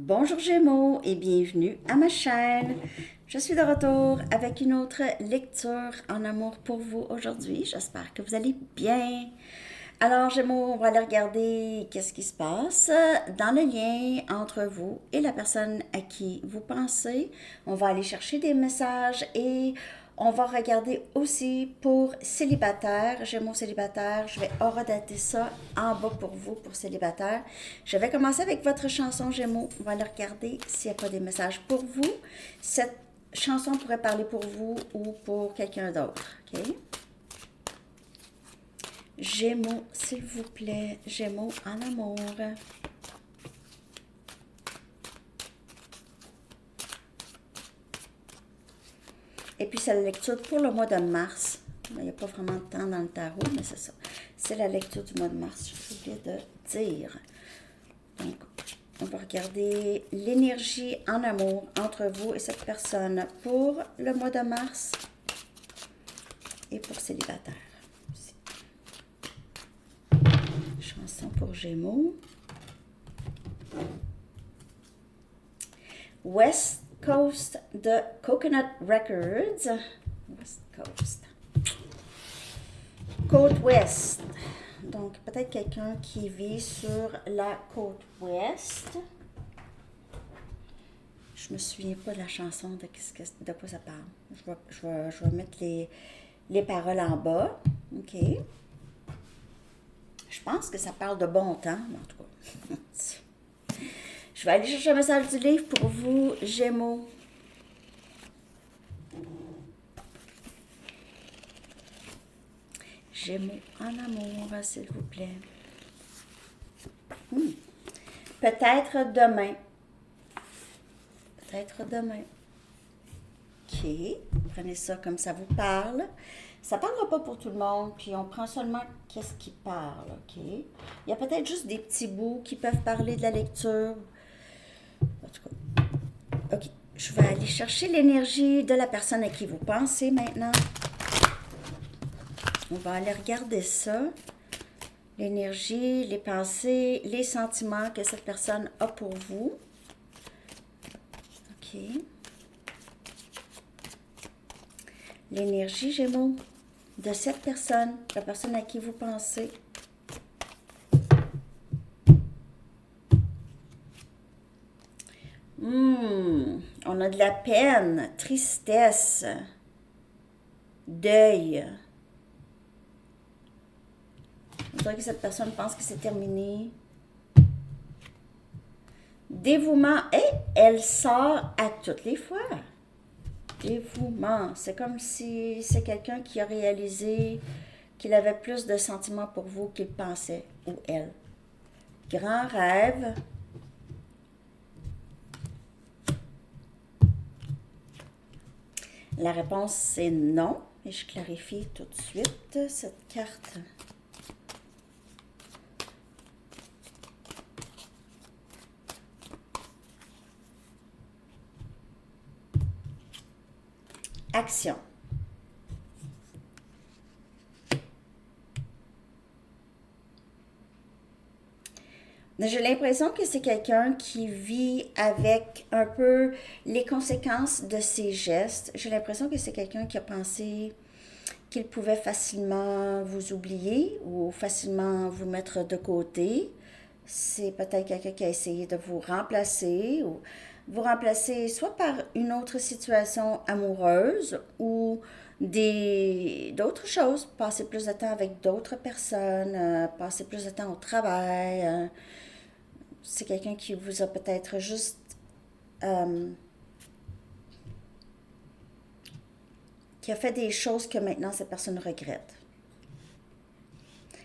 Bonjour Gémeaux et bienvenue à ma chaîne. Je suis de retour avec une autre lecture en amour pour vous aujourd'hui. J'espère que vous allez bien. Alors Gémeaux, on va aller regarder qu'est-ce qui se passe dans le lien entre vous et la personne à qui vous pensez. On va aller chercher des messages et on va regarder aussi pour célibataire, Gémeaux célibataire. Je vais horodater ça en bas pour vous, pour célibataire. Je vais commencer avec votre chanson Gémeaux. On va aller regarder s'il n'y a pas des messages pour vous. Cette chanson pourrait parler pour vous ou pour quelqu'un d'autre. OK? Gémeaux, s'il vous plaît. Gémeaux en amour. Et puis, c'est la lecture pour le mois de mars. Il n'y a pas vraiment de temps dans le tarot, mais c'est ça. C'est la lecture du mois de mars, j'ai oublié de dire. Donc, on va regarder l'énergie en amour entre vous et cette personne pour le mois de mars et pour célibataire. Chanson pour Gémeaux. West Coast de Coconut Records. West Coast. Côte ouest. Donc, peut-être quelqu'un qui vit sur la côte ouest. Je me souviens pas de la chanson, de quoi ça parle. Je vais mettre les paroles en bas. OK. Je pense que ça parle de bon temps, mais en tout cas. Je vais aller chercher un message du livre pour vous, Gémeaux. Gémeaux en amour, s'il vous plaît. Peut-être demain. Peut-être demain. OK. Prenez ça comme ça vous parle. Ça ne parlera pas pour tout le monde, puis on prend seulement qu'est-ce qui parle, OK? Il y a peut-être juste des petits bouts qui peuvent parler de la lecture. En tout cas, OK. Je vais aller chercher l'énergie de la personne à qui vous pensez maintenant. On va aller regarder ça. L'énergie, les pensées, les sentiments que cette personne a pour vous. OK. L'énergie, Gémeaux, de cette personne, la personne à qui vous pensez. On a de la peine, tristesse, deuil. On dirait que cette personne pense que c'est terminé. Dévouement. Et elle sort à toutes les fois. Dévouement. C'est comme si c'est quelqu'un qui a réalisé qu'il avait plus de sentiments pour vous qu'il pensait, ou elle. Grand rêve. La réponse, c'est non. Et je clarifie tout de suite cette carte. Action. J'ai l'impression que c'est quelqu'un qui vit avec un peu les conséquences de ses gestes. J'ai l'impression que c'est quelqu'un qui a pensé qu'il pouvait facilement vous oublier ou facilement vous mettre de côté. C'est peut-être quelqu'un qui a essayé de vous remplacer ou vous remplacer soit par une autre situation amoureuse ou d'autres choses, passer plus de temps avec d'autres personnes, passer plus de temps au travail. C'est quelqu'un qui vous a peut-être juste qui a fait des choses que maintenant cette personne regrette.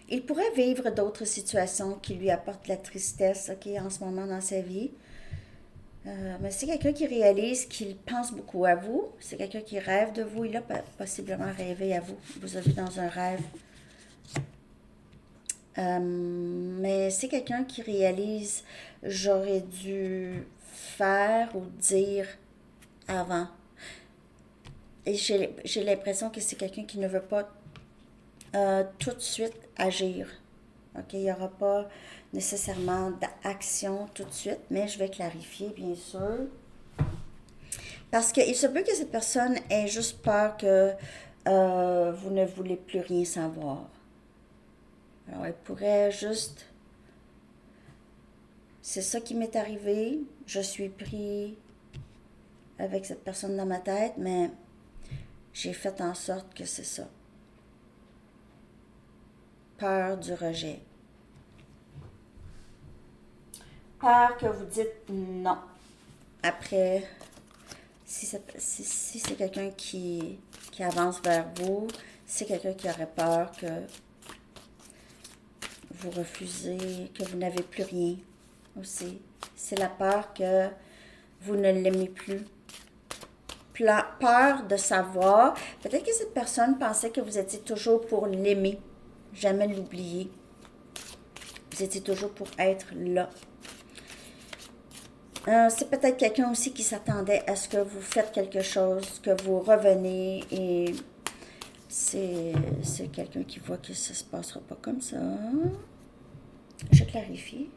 Il pourrait vivre d'autres situations qui lui apportent de la tristesse, OK, en ce moment dans sa vie. Mais c'est quelqu'un qui réalise qu'il pense beaucoup à vous. C'est quelqu'un qui rêve de vous. Il a possiblement rêvé à vous. Vous avez vu dans un rêve. Mais c'est quelqu'un qui réalise j'aurais dû faire ou dire avant. Et j'ai l'impression que c'est quelqu'un qui ne veut pas tout de suite agir. OK, il n'y aura pas nécessairement d'action tout de suite, mais je vais clarifier, bien sûr. Parce qu'il se peut que cette personne ait juste peur que vous ne voulez plus rien savoir. Alors, elle pourrait juste... C'est ça qui m'est arrivé. Je suis pris avec cette personne dans ma tête, mais j'ai fait en sorte que c'est ça. Peur du rejet. Peur que vous dites non. Après, si c'est quelqu'un qui avance vers vous, c'est quelqu'un qui aurait peur que vous refusez, que vous n'avez plus rien aussi. C'est la peur que vous ne l'aimez plus. Peur de savoir. Peut-être que cette personne pensait que vous étiez toujours pour l'aimer, jamais l'oublier. Vous étiez toujours pour être là. C'est peut-être quelqu'un aussi qui s'attendait à ce que vous faites quelque chose, que vous revenez et c'est quelqu'un qui voit que ça ne se passera pas comme ça. Je clarifie.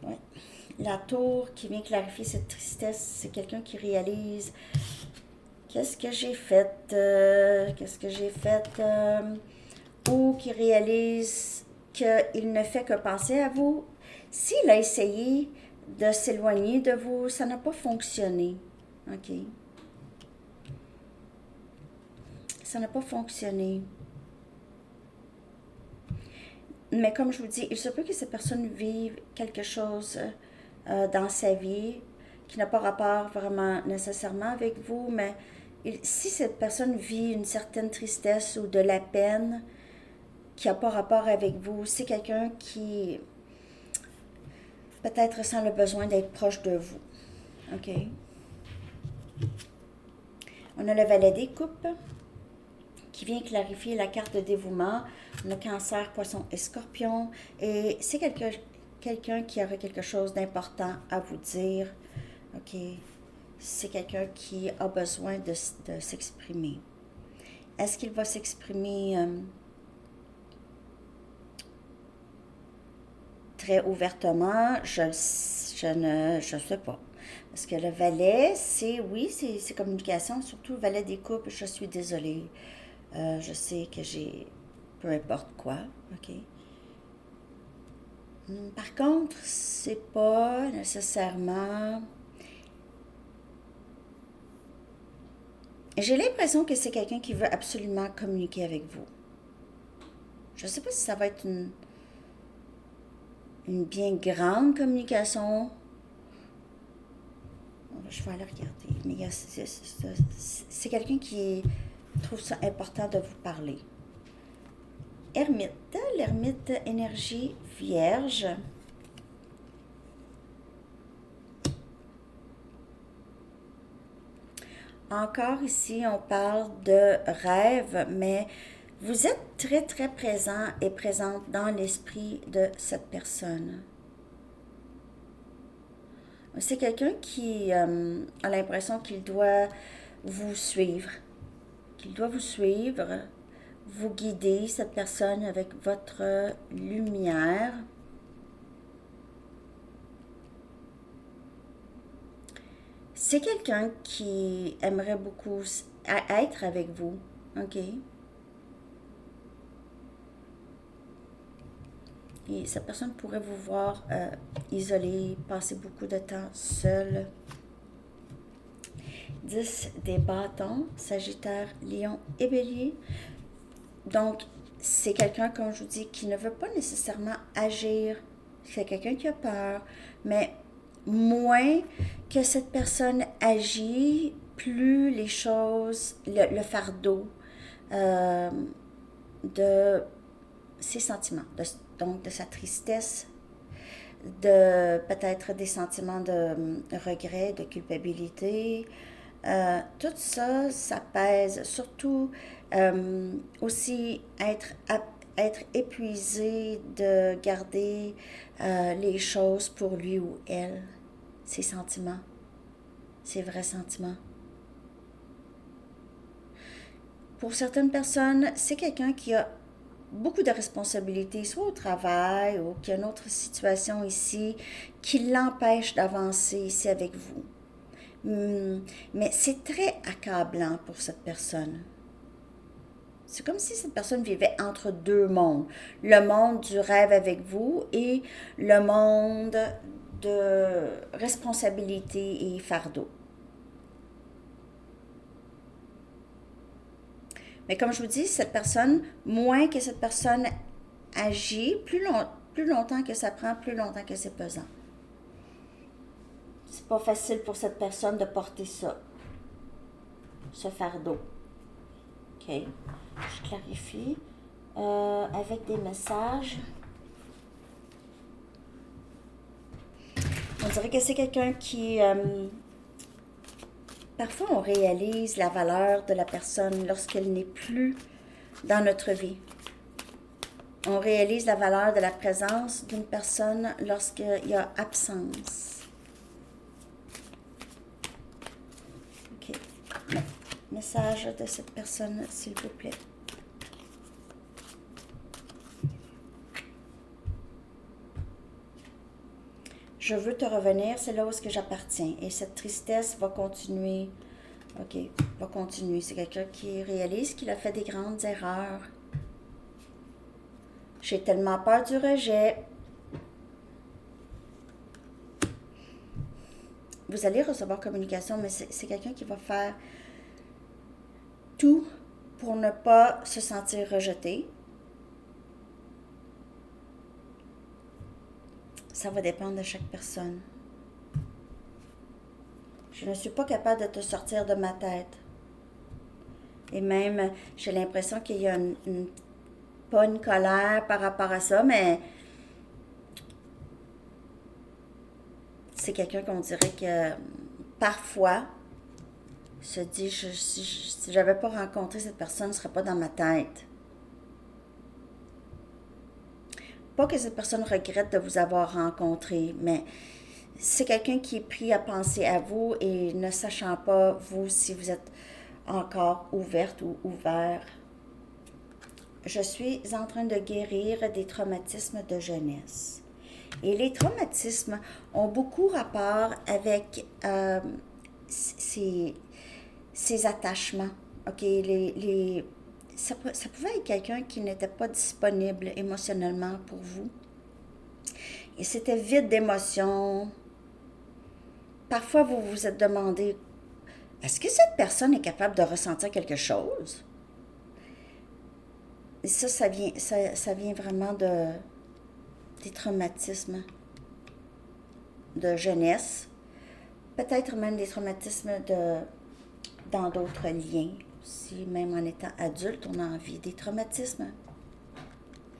Ouais. La tour qui vient clarifier cette tristesse, c'est quelqu'un qui réalise qu'est-ce que j'ai fait, ou qui réalise qu'il ne fait que penser à vous. S'il a essayé de s'éloigner de vous, ça n'a pas fonctionné. OK. Ça n'a pas fonctionné. Mais comme je vous dis, il se peut que cette personne vive quelque chose dans sa vie qui n'a pas rapport vraiment nécessairement avec vous, mais si cette personne vit une certaine tristesse ou de la peine qui n'a pas rapport avec vous, c'est quelqu'un qui peut-être ressent le besoin d'être proche de vous. OK? On a le valet des coupes qui vient clarifier la carte de dévouement. On a Cancer, Poisson et Scorpion. Et c'est quelqu'un qui aurait quelque chose d'important à vous dire. OK? C'est quelqu'un qui a besoin de s'exprimer. Est-ce qu'il va s'exprimer très ouvertement? Je ne sais pas. Parce que le valet, c'est communication, surtout le valet des couples. Je suis désolée. Je sais que j'ai peu importe quoi, OK? Par contre, c'est pas nécessairement... J'ai l'impression que c'est quelqu'un qui veut absolument communiquer avec vous. Je sais pas si ça va être une bien grande communication. Je vais aller regarder. Mais c'est quelqu'un qui trouve ça important de vous parler. L'ermite énergie vierge. Encore ici, on parle de rêve, mais vous êtes très, très présent et présente dans l'esprit de cette personne. C'est quelqu'un qui a l'impression qu'il doit vous suivre, vous guider, cette personne, avec votre lumière. C'est quelqu'un qui aimerait beaucoup être avec vous, OK? Et cette personne pourrait vous voir isolé, passer beaucoup de temps seul. 10 des bâtons, Sagittaire, Lion et Bélier. Donc, c'est quelqu'un, comme je vous dis, qui ne veut pas nécessairement agir. C'est quelqu'un qui a peur, mais moins que cette personne agit, plus les choses, le fardeau de ses sentiments, donc de sa tristesse, de peut-être des sentiments de regret, de culpabilité. Tout ça, ça pèse. Surtout aussi être épuisé de garder les choses pour lui ou elle, ses sentiments, ses vrais sentiments. Pour certaines personnes, c'est quelqu'un qui a beaucoup de responsabilités, soit au travail ou qu'il y a une autre situation ici qui l'empêche d'avancer ici avec vous. Mais c'est très accablant pour cette personne. C'est comme si cette personne vivait entre deux mondes. Le monde du rêve avec vous et le monde de responsabilité et fardeau. Mais comme je vous dis, cette personne, moins que cette personne agit, plus longtemps que ça prend, plus longtemps que c'est pesant. C'est pas facile pour cette personne de porter ça, ce fardeau. OK. Je clarifie avec des messages. On dirait que c'est quelqu'un qui... parfois, on réalise la valeur de la personne lorsqu'elle n'est plus dans notre vie. On réalise la valeur de la présence d'une personne lorsqu'il y a absence. OK. Message de cette personne, s'il vous plaît. Je veux te revenir, c'est là où est-ce que j'appartiens. Et cette tristesse va continuer. OK, va continuer. C'est quelqu'un qui réalise qu'il a fait des grandes erreurs. J'ai tellement peur du rejet. Vous allez recevoir communication, mais c'est quelqu'un qui va faire tout pour ne pas se sentir rejeté. Ça va dépendre de chaque personne. Je ne suis pas capable de te sortir de ma tête. Et même, j'ai l'impression qu'il y a pas une colère par rapport à ça, mais c'est quelqu'un qu'on dirait que parfois se dit, si j'avais pas rencontré cette personne, ne serait pas dans ma tête. Pas que cette personne regrette de vous avoir rencontré, mais c'est quelqu'un qui est pris à penser à vous et ne sachant pas, vous, si vous êtes encore ouverte ou ouvert. Je suis en train de guérir des traumatismes de jeunesse. Et les traumatismes ont beaucoup rapport avec ces attachements. OK, ça pouvait être quelqu'un qui n'était pas disponible émotionnellement pour vous. Et c'était vide d'émotions. Parfois, vous vous êtes demandé, est-ce que cette personne est capable de ressentir quelque chose? Et ça vient vraiment des traumatismes de jeunesse. Peut-être même des traumatismes dans d'autres liens. Si même en étant adulte, on a envie des traumatismes.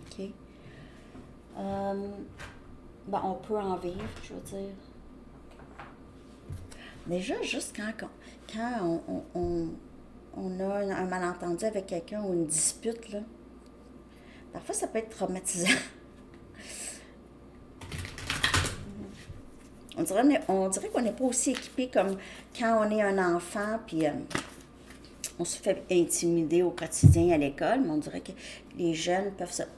OK. On peut en vivre, je veux dire. Déjà, juste quand on a un malentendu avec quelqu'un ou une dispute, là, parfois ça peut être traumatisant. On dirait qu'on n'est pas aussi équipé comme quand on est un enfant, puis on se fait intimider au quotidien à l'école, mais on dirait que les jeunes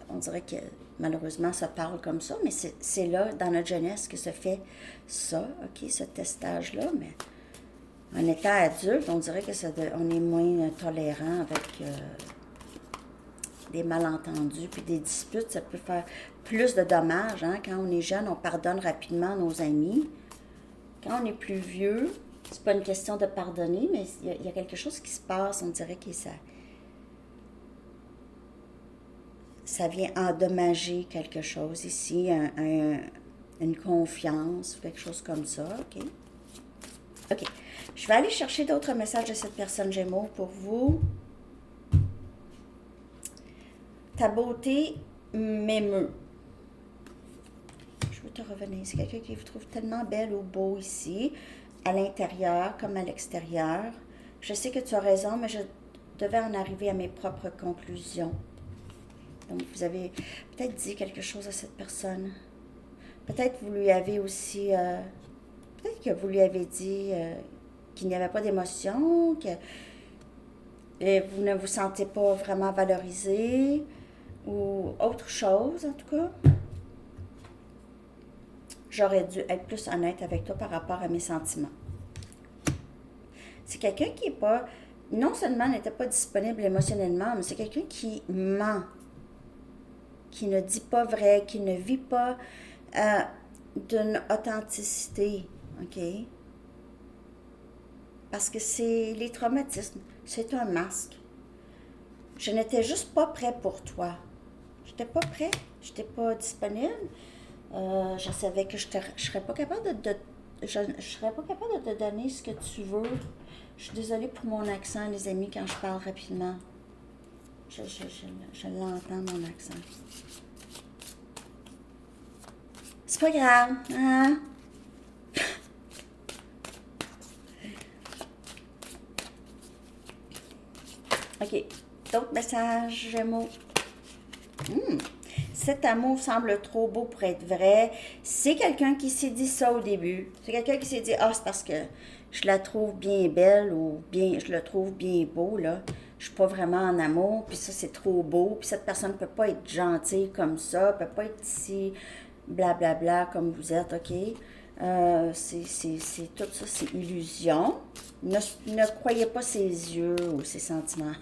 on dirait que malheureusement se parlent comme ça, mais c'est là, dans notre jeunesse, que se fait ça, OK, ce testage-là, mais en étant adulte, on dirait que on est moins tolérant avec des malentendus, puis des disputes, ça peut faire plus de dommages, hein? Quand on est jeune, on pardonne rapidement nos amis. Quand on est plus vieux, c'est pas une question de pardonner, mais il y a quelque chose qui se passe, on dirait que ça vient endommager quelque chose ici, une confiance, quelque chose comme ça, OK? OK. Je vais aller chercher d'autres messages de cette personne Gémeaux pour vous. Ta beauté m'émeut. Je veux te revenir. C'est quelqu'un qui vous trouve tellement belle ou beau ici, à l'intérieur comme à l'extérieur. Je sais que tu as raison, mais je devais en arriver à mes propres conclusions. Donc, vous avez peut-être dit quelque chose à cette personne. Peut-être vous lui avez aussi... peut-être que vous lui avez dit qu'il n'y avait pas d'émotion, que vous ne vous sentez pas vraiment valorisé, ou autre chose, en tout cas. J'aurais dû être plus honnête avec toi par rapport à mes sentiments. C'est quelqu'un qui est pas, non seulement n'était pas disponible émotionnellement, mais c'est quelqu'un qui ment, qui ne dit pas vrai, qui ne vit pas euh, d'une authenticité, ok? Parce que c'est les traumatismes, c'est un masque. Je n'étais juste pas prêt pour toi. J'étais pas prêt, j'étais pas disponible. Je savais que je serais pas capable je serais pas capable de te donner ce que tu veux. Je suis désolée pour mon accent, les amis, quand je parle rapidement. Je l'entends, mon accent. C'est pas grave, hein? OK. D'autres messages, Gémeaux? Cet amour semble trop beau pour être vrai. C'est quelqu'un qui s'est dit ça au début. C'est quelqu'un qui s'est dit, ah, c'est parce que je la trouve bien belle ou bien je le trouve bien beau, là. Je suis pas vraiment en amour, puis ça, c'est trop beau. Puis cette personne ne peut pas être gentille comme ça, peut pas être si blablabla comme vous êtes, OK? C'est tout ça, c'est illusion. Ne croyez pas ses yeux ou ses sentiments.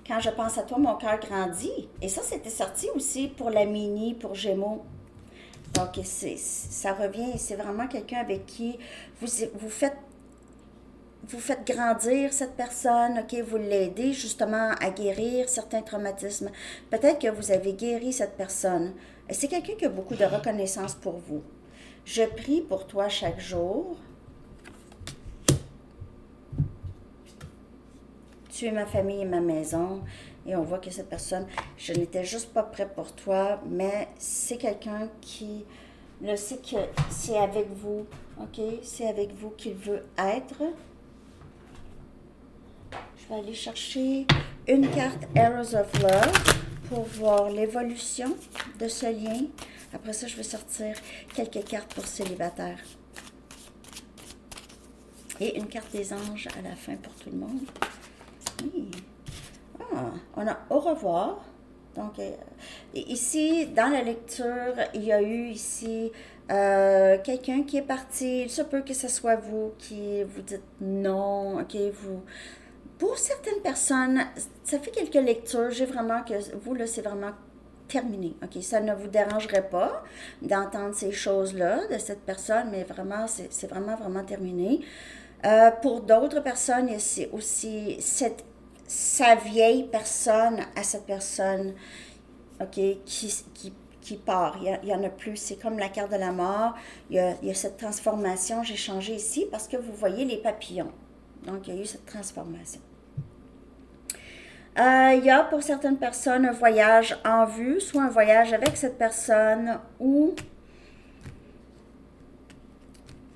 Quand je pense à toi, mon cœur grandit. Et ça, c'était sorti aussi pour la mini, pour Gémeaux. Donc, ça revient, c'est vraiment quelqu'un avec qui vous faites grandir cette personne, ok, vous l'aidez justement à guérir certains traumatismes. Peut-être que vous avez guéri cette personne. C'est quelqu'un qui a beaucoup de reconnaissance pour vous. Je prie pour toi chaque jour. Tu es ma famille et ma maison. Et on voit que cette personne, je n'étais juste pas prêt pour toi, mais c'est quelqu'un qui le sait que c'est avec vous, ok? C'est avec vous qu'il veut être. Je vais aller chercher une carte Arrows of Love pour voir l'évolution de ce lien. Après ça, je vais sortir quelques cartes pour célibataire. Et une carte des anges à la fin pour tout le monde. Oui. Ah, on a au revoir. Donc, ici, dans la lecture, il y a eu ici quelqu'un qui est parti. Il se peut que ce soit vous qui vous dites non, ok, vous. Pour certaines personnes, ça fait quelques lectures. J'ai vraiment que vous, là, c'est vraiment terminé. OK, ça ne vous dérangerait pas d'entendre ces choses-là de cette personne, mais vraiment, c'est vraiment, vraiment terminé. Pour d'autres personnes, c'est aussi sa vieille personne à cette personne, OK, qui part. Il y en a plus. C'est comme la carte de la mort. Il y a cette transformation. J'ai changé ici parce que vous voyez les papillons. Donc, il y a eu cette transformation. Il y a pour certaines personnes un voyage en vue, soit un voyage avec cette personne ou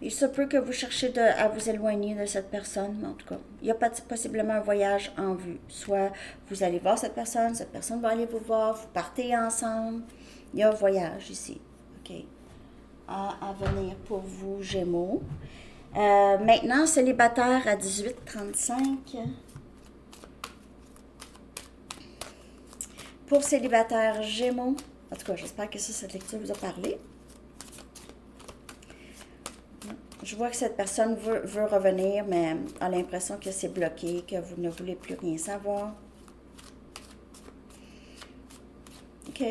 il se peut que vous cherchiez à vous éloigner de cette personne, mais en tout cas, il y a possiblement un voyage en vue. Soit vous allez voir cette personne va aller vous voir, vous partez ensemble. Il y a un voyage ici, OK, à venir pour vous, Gémeaux. Maintenant, célibataire à 18-35. Pour célibataire Gémeaux, en tout cas, j'espère que cette lecture vous a parlé. Je vois que cette personne veut revenir, mais a l'impression que c'est bloqué, que vous ne voulez plus rien savoir. OK.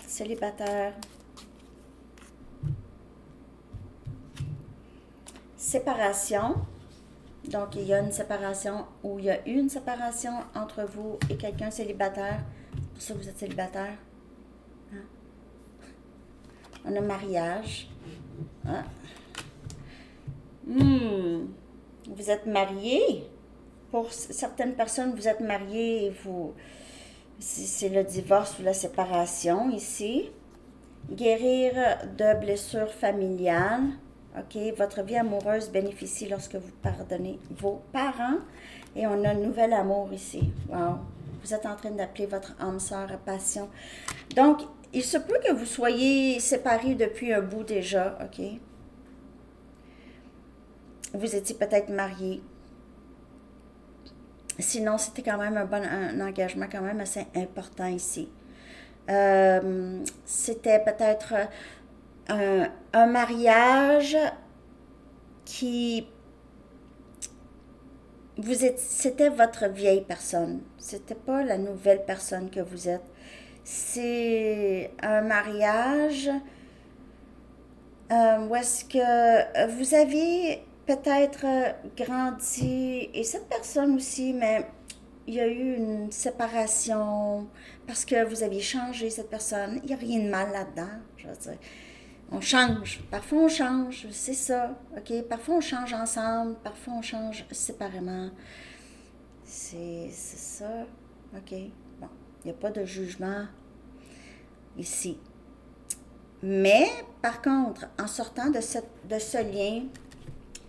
Célibataire. Séparation. Donc, il y a une séparation ou il y a eu une séparation entre vous et quelqu'un célibataire. C'est pour ça que vous êtes célibataire. Hein? On a mariage. Hein? Vous êtes marié. Pour certaines personnes, vous êtes marié et c'est le divorce ou la séparation ici. Guérir de blessures familiales. OK, votre vie amoureuse bénéficie lorsque vous pardonnez vos parents. Et on a un nouvel amour ici. Wow. Vous êtes en train d'appeler votre âme sœur à passion. Donc, il se peut que vous soyez séparés depuis un bout déjà, OK? Vous étiez peut-être mariés. Sinon, c'était quand même un engagement quand même assez important ici. C'était peut-être un mariage qui c'était votre vieille personne. C'était pas la nouvelle personne que vous êtes. C'est un mariage où est-ce que vous avez peut-être grandi, et cette personne aussi, mais il y a eu une séparation parce que vous aviez changé cette personne. Il n'y a rien de mal là-dedans, je veux dire. On change. Parfois on change, c'est ça. OK? Parfois on change ensemble, parfois on change séparément. C'est ça. OK? Bon, il n'y a pas de jugement ici. Mais, par contre, en sortant de ce lien,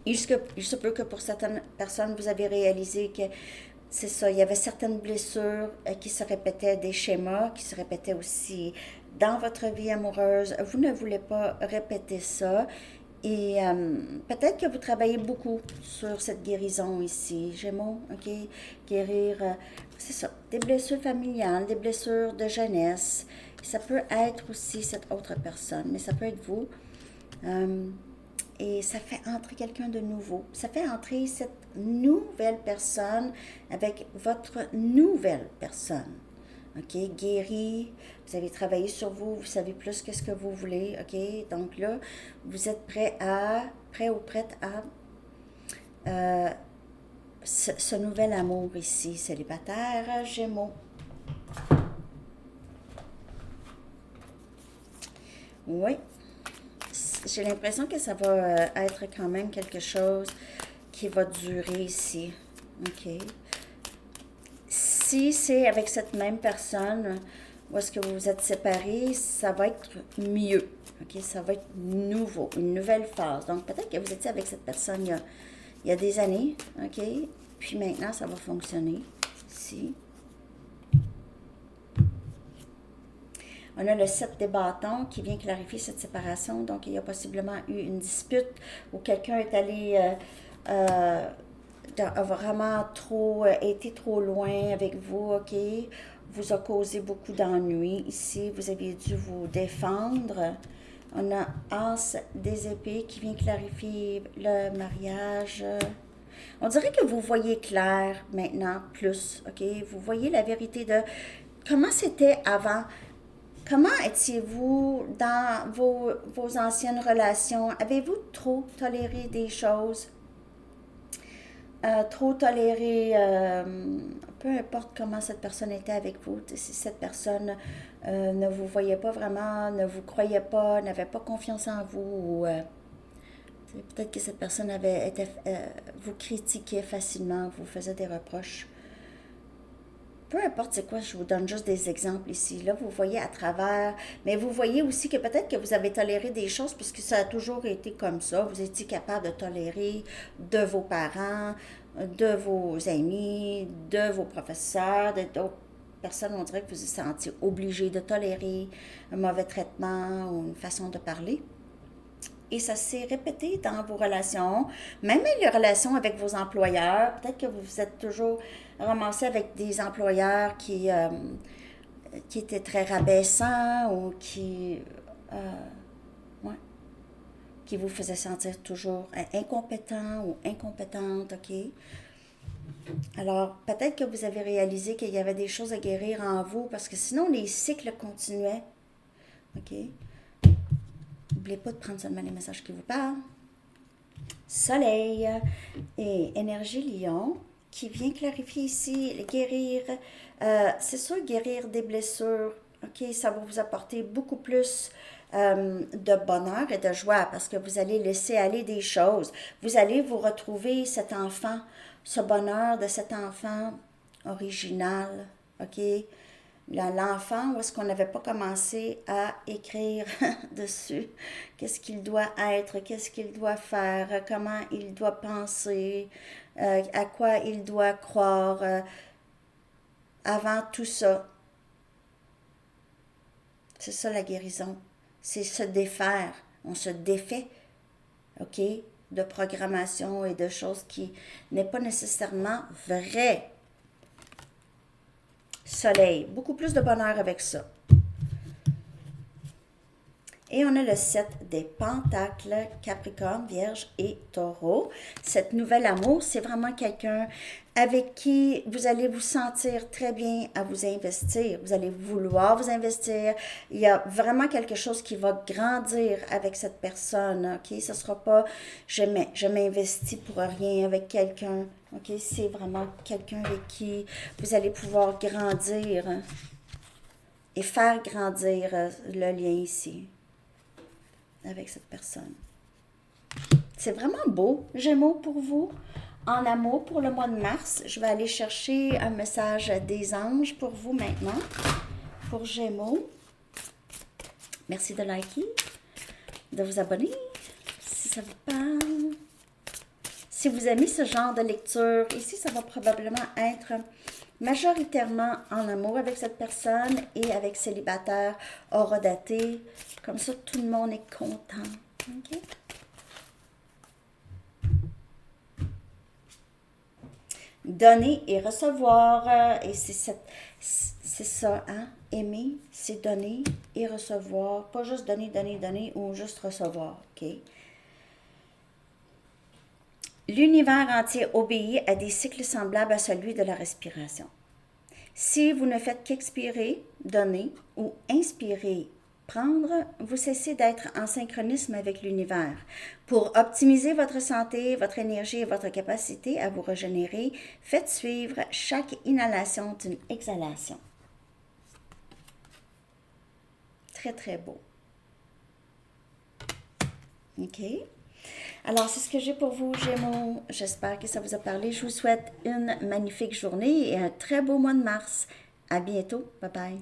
il se peut que pour certaines personnes, vous avez réalisé que c'est ça, il y avait certaines blessures qui se répétaient, des schémas qui se répétaient aussi dans votre vie amoureuse. Vous ne voulez pas répéter ça. Et peut-être que vous travaillez beaucoup sur cette guérison ici, Gémeaux, OK? Guérir, c'est ça, des blessures familiales, des blessures de jeunesse. Ça peut être aussi cette autre personne, mais ça peut être vous. Euh, et ça fait entrer quelqu'un de nouveau. Ça fait entrer cette nouvelle personne avec votre nouvelle personne. OK? Guéri, vous avez travaillé sur vous, vous savez plus que ce que vous voulez. OK? Donc là, vous êtes prêt ou prête à ce nouvel amour ici, célibataire, Gémeaux. Oui, j'ai l'impression que ça va être quand même quelque chose qui va durer ici. OK. Si c'est avec cette même personne ou est-ce que vous vous êtes séparés, ça va être mieux. OK, ça va être nouveau, une nouvelle phase. Donc peut-être que vous étiez avec cette personne il y a des années, OK? Puis maintenant, ça va fonctionner ici. On a le 7 des bâtons qui vient clarifier cette séparation. Donc, il y a possiblement eu une dispute où quelqu'un est allé a vraiment été trop loin avec vous, OK? Vous a causé beaucoup d'ennuis ici. Vous aviez dû vous défendre. On a As des épées qui vient clarifier le mariage. On dirait que vous voyez clair maintenant, plus, OK? Vous voyez la vérité de comment c'était avant. Comment étiez-vous dans vos anciennes relations? Avez-vous trop toléré des choses? Trop toléré, peu importe comment cette personne était avec vous, si cette personne ne vous voyait pas vraiment, ne vous croyait pas, n'avait pas confiance en vous, ou peut-être que cette personne vous critiquait facilement, vous faisait des reproches. Peu importe c'est quoi, je vous donne juste des exemples ici. Là, vous voyez à travers, mais vous voyez aussi que peut-être que vous avez toléré des choses puisque ça a toujours été comme ça. Vous étiez capable de tolérer de vos parents, de vos amis, de vos professeurs, d'autres personnes. On dirait que vous vous sentiez obligé de tolérer un mauvais traitement ou une façon de parler. Et ça s'est répété dans vos relations, même les relations avec vos employeurs. Peut-être que vous vous êtes toujours ramassé avec des employeurs qui étaient très rabaissants ou ouais, qui vous faisaient sentir toujours incompétent ou incompétente, OK? Alors, peut-être que vous avez réalisé qu'il y avait des choses à guérir en vous parce que sinon, les cycles continuaient, OK? N'oubliez pas de prendre seulement les messages qui vous parlent. Soleil et énergie lion qui vient clarifier ici, guérir, c'est sûr guérir des blessures, ok, ça va vous apporter beaucoup plus de bonheur et de joie parce que vous allez laisser aller des choses, vous allez vous retrouver cet enfant, ce bonheur de cet enfant original, ok, l'enfant, où est-ce qu'on n'avait pas commencé à écrire dessus qu'est-ce qu'il doit être, qu'est-ce qu'il doit faire, comment il doit penser, à quoi il doit croire avant tout ça. C'est ça la guérison. C'est se défaire. On se défait, OK, de programmation et de choses qui n'est pas nécessairement vrai. Soleil. Beaucoup plus de bonheur avec ça. Et on a le 7 des Pentacles, Capricorne, Vierge et Taureau. Cette nouvelle amour, c'est vraiment quelqu'un avec qui vous allez vous sentir très bien à vous investir. Vous allez vouloir vous investir. Il y a vraiment quelque chose qui va grandir avec cette personne. OK? Ce ne sera pas je m'investis pour rien avec quelqu'un. OK? C'est vraiment quelqu'un avec qui vous allez pouvoir grandir et faire grandir le lien ici avec cette personne. C'est vraiment beau, Gémeaux, pour vous. En amour, pour le mois de mars, je vais aller chercher un message des anges pour vous maintenant, pour Gémeaux. Merci de liker, de vous abonner, si ça vous parle. Si vous aimez ce genre de lecture, ici, ça va probablement être majoritairement en amour avec cette personne et avec célibataire aura daté. Comme ça, tout le monde est content. OK? Donner et recevoir. Et c'est ça, hein? Aimer, c'est donner et recevoir. Pas juste donner, donner, donner ou juste recevoir. OK? L'univers entier obéit à des cycles semblables à celui de la respiration. Si vous ne faites qu'expirer, donner ou inspirer, prendre, vous cessez d'être en synchronisme avec l'univers. Pour optimiser votre santé, votre énergie et votre capacité à vous régénérer, faites suivre chaque inhalation d'une exhalation. Très, très beau. OK? Alors, c'est ce que j'ai pour vous, Gémeaux. J'espère que ça vous a parlé. Je vous souhaite une magnifique journée et un très beau mois de mars. À bientôt. Bye bye.